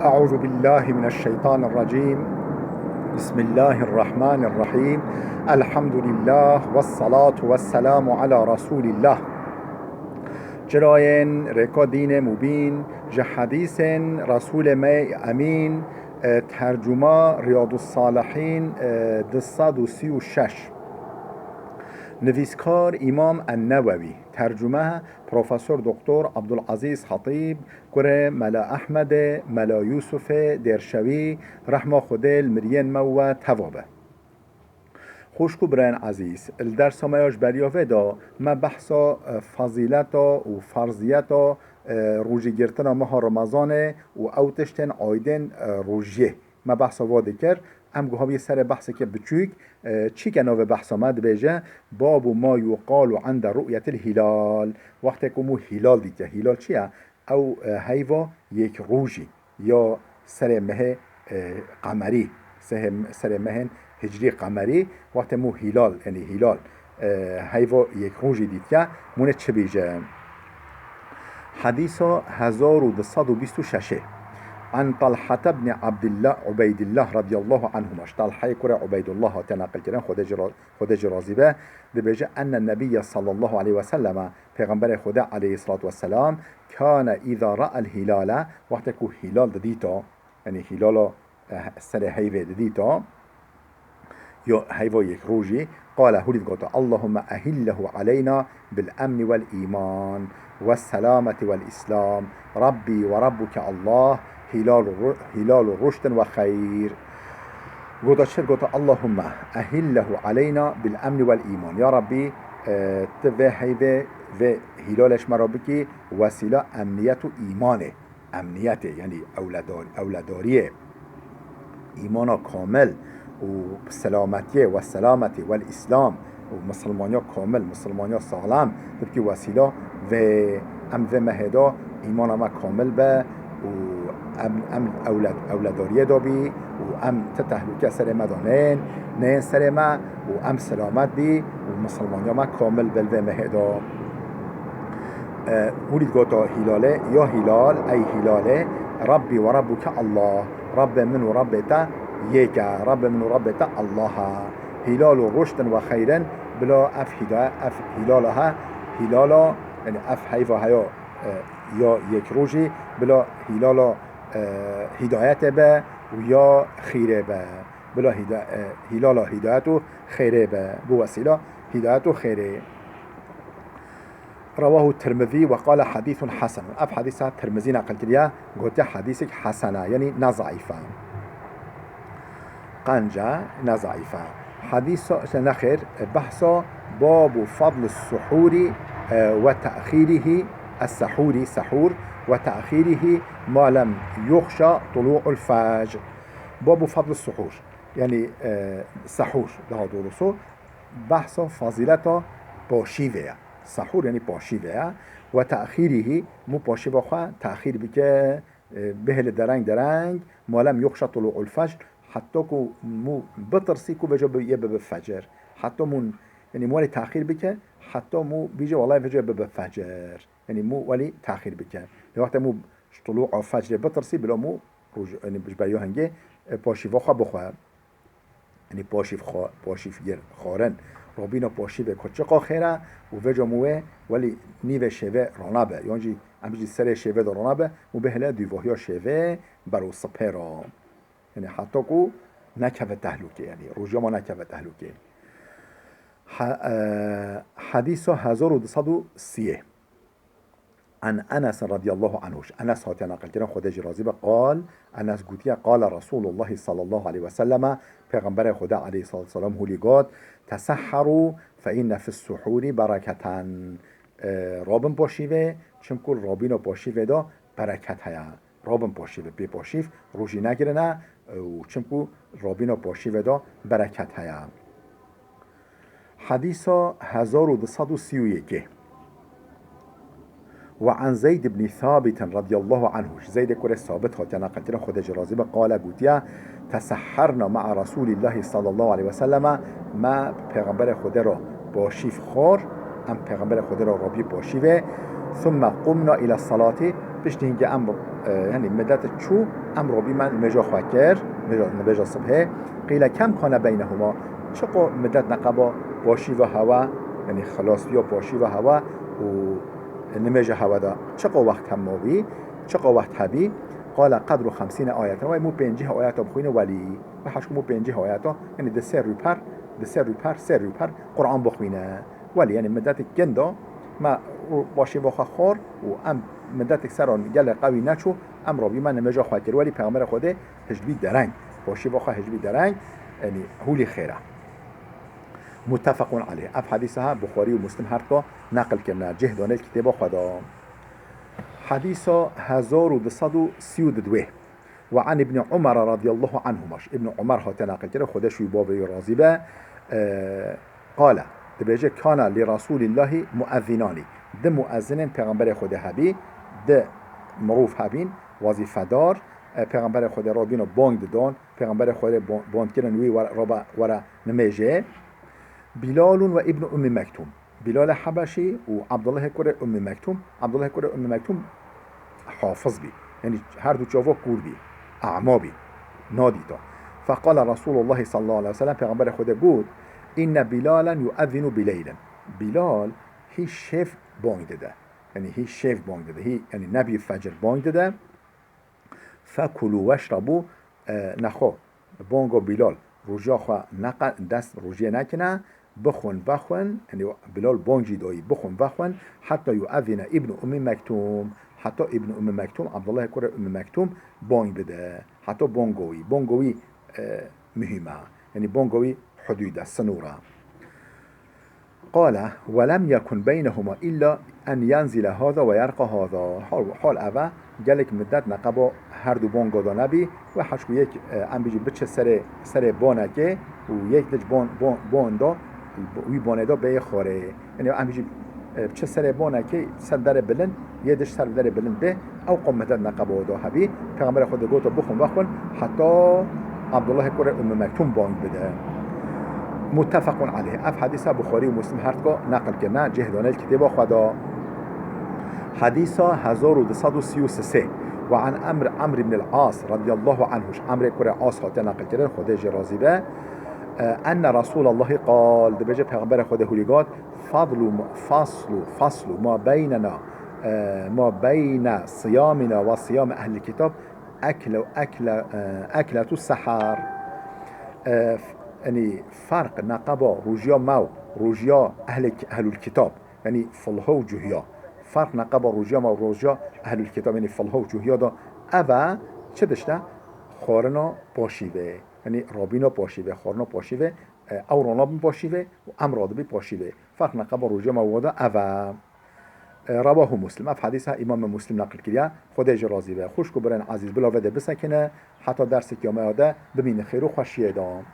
أعوذ بالله من الشيطان الرجيم. بسم الله الرحمن الرحيم. الحمد لله والصلاة والسلام على رسول الله. جراين ركادين مبين جحديث رسول مي أمين. ترجمة رياض الصالحين 236. نویسکار امام النووی. ترجمه پروفسور دکتر عبدالعزیز خطیب. کره ملا احمد ملا یوسف درشوی رحمه خودل مرین مو توابه. خوشکو برین عزیز الدرس مایاش بریاوه دا ما بحثا فضیلتا و فرضیتا روژی گرتنا ماه رمضان و اوتشتن آیدن روژیه ما بحثا واده کرد. ام گوهاوی سر بحث که بچوک چی که نوه بحث آمد بیجه باب ما یقال عند رؤیت الهلال. وقتی که مو هلال دیگه هلال چیه؟ او هیوا یک روژی یا سر مه قمری سر مه هجری قمری. وقتی مو هلال یعنی هلال هیوا یک روژی دیگه مونه چه بیجه؟ حدیث 1226 عن طلحة بن عبيد الله رضي الله عنهما. طلحة كرة عبيد الله تناقل كران خدا جرازبه ببجاء أن النبي صلى الله عليه وسلم پیغمبر خدا عليه الصلاة والسلام كان إذا رأى الهلال وقتكو هلال دديتا يعني هلال سر هيفي دديتا يو هيفو يكروجي قال هولد قوتا اللهم أهله علينا بالأمن والإيمان والسلامة والإسلام ربي وربك الله هلال رشد وخير. قلت اللهم أهله علينا بالأمن والإيمان يا ربي تفهيبه و هلالش مرابكي وسيلة أمنية إيمانه أمنية يعني أولادارية إيمانا كامل وسلامتية والسلامة والإسلام ومسلمانيا كامل مسلمانيا سالم تبكي وسيلة و أم و مهدا إيمانا ما كامل به و ام اولاداریه دابی و ام تتهلوکه سر مدانین نه سر ما و ام سلامت بی و مسلمانیا ما کامل بلوه مهدا. ولید گوتا هلاله یا هلال ای هلاله ربی و ربک الله رب من و ربتا یکا رب من و ربتا الله هلال و رشد و خیرن بلا اف هلالها هلالا یعنی اف حیفا هیا یا یک روزی بلا هلالا هدایت به و یا خیره به بلا هلالا هدایت و خیره به بوسیله هدایت و خیره. رواه الترمذي وقال حديث حسن. اف حديث الترمذي نقل كليا قلت حديث حسنه يعني نضعيفه قنجه نضعيفه. حديث نخر بحث باب فضل السحور وتأخيره السحور سحور وتأخيره ما لم يخشى طلوع الفجر. باب فضل السحور يعني سحور ده درسو بحث فضيلته باشيوه سحور يعني باشيوه وتأخيره مو باشيوه خواه تأخير بك بهل درنگ ما لم يخشى طلوع الفجر حتى كو مو بترسي كو بجا يبه بفجر حتى مون يعني مو تأخير بك حتى مو بيجي والله فجر بفجر يعني مو ولي تأخير بك وقت مو طلوع فجر بترسي بلا مو يعني بجبريو هنگه پاشیفا خواه بخواه يعني پاشیف گر خارن رابینا پاشیف کچقا خیره و وجا موه ولی نیو شوه رانبه یعنی همجی سر شوه در رانبه مو بهله دیواهیا شوه برو سپرا يعني حتی که نکوه تهلوکه يعني روژیا ما نکوه تهلوکه. حديث 1230 عن أنس رضي الله عنه. أنس هاتي نقل كنا خدا جرازي قال أنس قوتيا قال رسول الله صلى الله عليه وسلم پیغمبر خدا عليه الصلاة والسلام هو لقاد تسحروا فإن في السحور بركة. رابن باشيوه چمكو رابين باشيوه دا بركت هيا رابن باشيوه بي باشيف روجي نگرنه و چمكو رابين باشيوه دا بركت هيا. حديث 1231 وعن زيد بن ثابت رضي الله عنه. زيد كره ثابت هاتنا قلتنا خدا جرازي قال قوتيا تسحرنا مع رسول الله صلى الله عليه وسلم ما پیغمبر خدا را باشيف خور ام پیغمبر خدا را رابي باشيوه ثم قمنا الى الصلاة پشت هنگه امر يعني مدت شو امر بي من مجا خواكر مجا صبحه قيل كم كان بينهما چقو مدت نقبا باشي و هوا يعني خلاص بيا باشي و هوا و نمجا هوا دا چقو وقت هم بي چقو وقت هبي قال قدر 50 آيات و مو 50 آيات بخوين ولي و حشو مو 50 آيات يعني ده سر روپر قرآن بخوينه ولي يعني مدت جندا ما باشي وخا خور و ام مدت سران گل قوی نچو ام رابی من نمجا خواهد کرد ولی پیغمبر خوده هجبی درنگ باشی واخا هجبی درنگ يعني هولي خيره متفق عليه اف حديثها بخاري ومسلم هر تا نقل کرده جهدانه کتاب خدا حديثا 1232 وعن ابن عمر رضي الله عنهما ابن عمر هات نقل کرده خدا شوی بابي راضي به قال دبيجه كان لرسول الله مؤذنان ده مؤذنين پیغمبر خدا هبي ده معروف هبين وظیفه دار پیغمبر خدا را بینو بانگ دادن پیغمبر خدا بانگ کردن وی ورا نمیجه بلال و ابن ام مکتوم بلال حبشی و عبدالله کره ام مکتوم عبدالله کره ام مکتوم حافظ بی یعنی هر دو جواب کور بی اعما بی نادی دا فقال رسول الله صلی الله علیه وسلم پیغمبر خدا گفت این بلالا یؤذن بلیلا بلال هی شف بانگ داده يعني هي شيف بانگ داده هي يعني نبي فجر بانگ داده فكلوا واشربوا نخو بانگو بلال روجا خو نقل دست روجیه نکنه بخون يعني بلال بانجي دایی بخون حتى يؤذن ابن ام مكتوم حتى ابن ام مكتوم عبد الله كره ام مكتوم بانگ بده حتى بانگوي مهمه يعني بانگوي حدود السنوره قال ولم يكن بينهما إلا أن ينزل هذا ويرقى هذا حال أبا قالك مدت نقبا هر دو بانگا دا نبي و حشكو يك ام بيجي بچه سر بانكه و يك دج بان دا وي بانه دا بيه خاره يعني ام بيجي بچه سر بانكه سر در بلن يدش سر در بلن به او قم مدت نقبا دا هبي پیغمبر خود گوتا بخون حتى عبد الله كره ام مكتوم بانگ بده متفق عليه اف حديث بخاري ومسلم هرتكا نقل كنا جهدان الكتاب خدا حديثا 1233 وعن عمرو بن العاص رضي الله عنه عمرو كره عاص هات نقل كده خدا جرازي به ان رسول الله قال ده بجه پیغمبر خدا هوليگات فصل ما بيننا ما بين صيامنا وصيام اهل الكتاب اكلة السحر يعني فرق نقبا روجيا مو روجيا أهل الكتاب يعني فلها وجهيا فرق نقبا روجيا مو روجيا أهل الكتاب يعني فلها وجهيا دا أبا چه دشته خارنا باشيوه يعني رابينا باشيوه خارنا باشيوه او رانا باشيوه و امراد باشيوه فرق نقبا روجيا مو دا أبا رواه مسلم اف حدیث امام مسلم نقل کرده خدا جرازی به خوش کو برن عزیز بلا وده بسکنه حتی درس کیامه ده ببین خیر و خوشیه دام